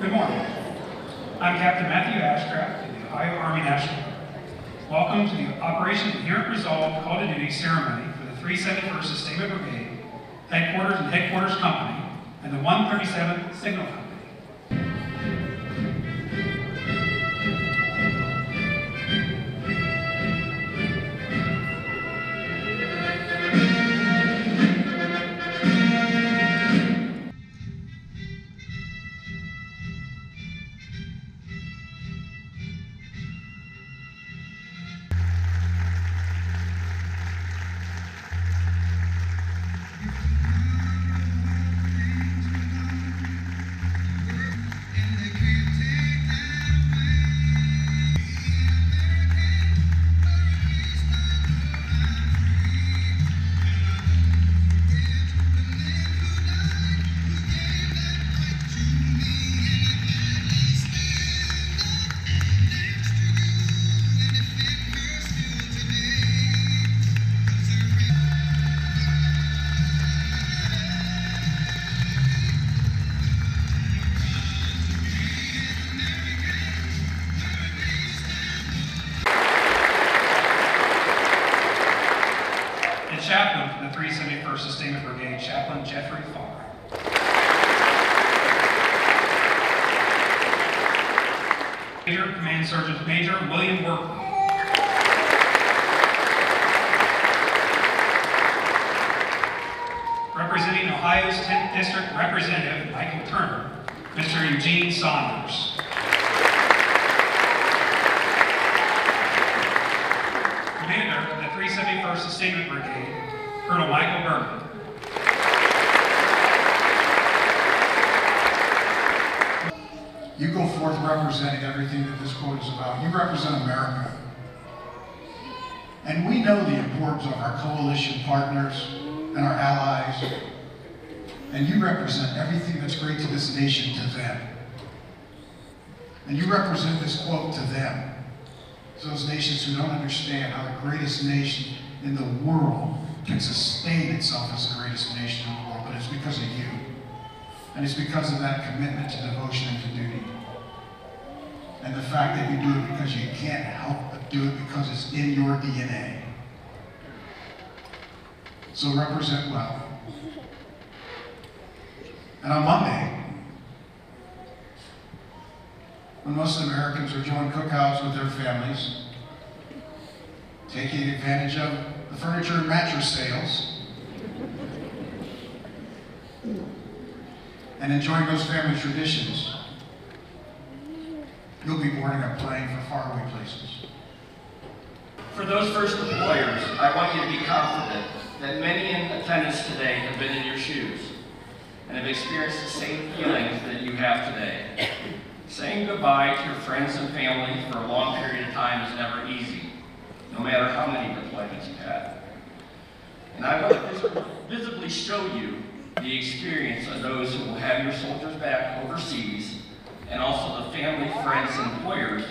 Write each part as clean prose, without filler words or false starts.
Good morning. I'm Captain Matthew Ashcraft of the Ohio Army National Guard. Welcome to the Operation Inherent Resolve Call to Duty ceremony for the 371st Sustainment Brigade, Headquarters and Headquarters Company, and the 137th Signal Company. Chaplain for the 371st Sustainment Brigade, Chaplain Jeffrey Farr. Major Command Sergeant Major William Workman. Representing Ohio's 10th District Representative Michael Turner, Mr. Eugene Saunders. Commander of the 371st Sustainment Brigade, Colonel Michael Berman. You go forth representing everything that this quote is about. You represent America. And we know the importance of our coalition partners and our allies. And you represent everything that's great to this nation to them. And you represent this quote to them. Those nations who don't understand how the greatest nation in the world can sustain itself as the greatest nation in the world, but it's because of you. And it's because of that commitment to devotion and to duty. And the fact that you do it because you can't help but do it because it's in your DNA. So represent well. And on Monday, when most Americans are enjoying cookouts with their families, taking advantage of the furniture and mattress sales, and enjoying those family traditions, you'll be boarding a plane for faraway places. For those first deployers, I want you to be confident that many in attendance today have been in your shoes and have experienced the same feelings that you have today. Saying goodbye to your friends and family for a long period of time is never easy, no matter how many deployments you've had. And I want to visibly show you the experience of those who will have your soldiers back overseas, and also the family, friends, and employers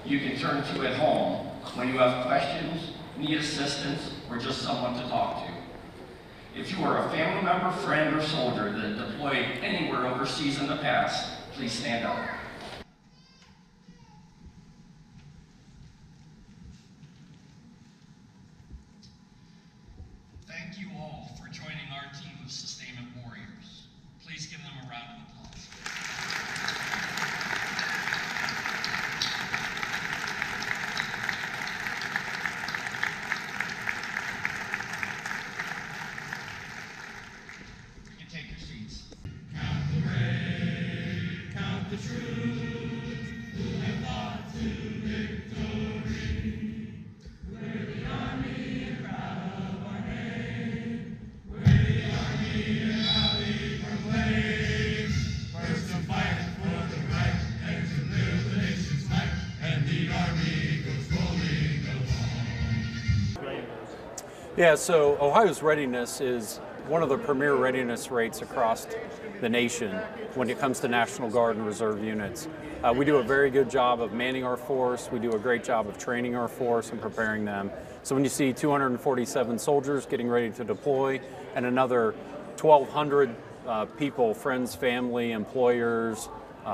you can turn to at home when you have questions, need assistance, or just someone to talk to. If you are a family member, friend, or soldier that deployed anywhere overseas in the past, please stand up. Thank you all for joining our team of Sustainment Warriors. Please give them a round of applause. You can take your seats. Count the brave, count the true, who have fought to victory. We're the army and proud of our name. We're the army and proudly proclaim. First to fight for the right and to live the nation's might, and the army goes rolling along. Yeah, so Ohio's readiness is one of the premier readiness rates across the nation when it comes to National Guard and Reserve units. We do a very good job of manning our force. We do a great job of training our force and preparing them. So when you see 247 soldiers getting ready to deploy and another 1,200 people, friends, family, employers,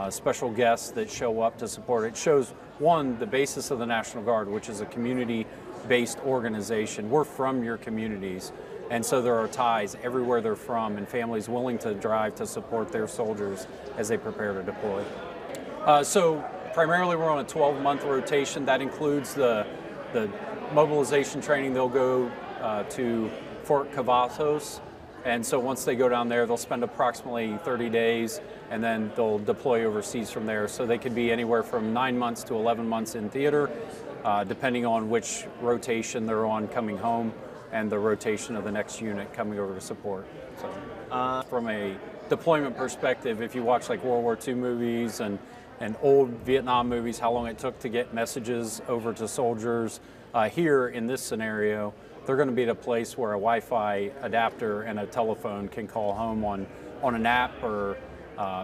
special guests that show up to support. It shows, one, the basis of the National Guard, which is a community-based organization. We're from your communities, and so there are ties everywhere they're from, and families willing to drive to support their soldiers as they prepare to deploy. So primarily we're on a 12-month rotation. That includes the mobilization training. They'll go to Fort Cavazos, and so once they go down there, they'll spend approximately 30 days, and then they'll deploy overseas from there. So they could be anywhere from 9 months to 11 months in theater, depending on which rotation they're on coming home and the rotation of the next unit coming over to support. So from a deployment perspective, if you watch like World War II movies and old Vietnam movies, how long it took to get messages over to soldiers, here in this scenario, they're going to be at a place where a Wi-Fi adapter and a telephone can call home on an app, or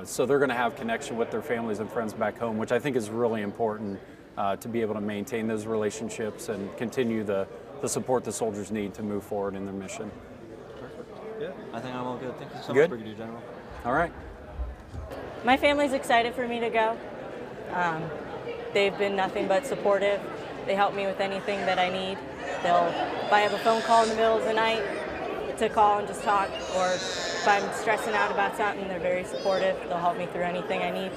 so they're going to have connection with their families and friends back home, which I think is really important to be able to maintain those relationships and continue the support the soldiers need to move forward in their mission. Perfect. Yeah, I think I'm all good. Thank you so Good? much, Brigadier General. All right. My family's excited for me to go. They've been nothing but supportive. They help me with anything that I need. If I have a phone call in the middle of the night to call and just talk, or if I'm stressing out about something, they're very supportive. They'll help me through anything I need.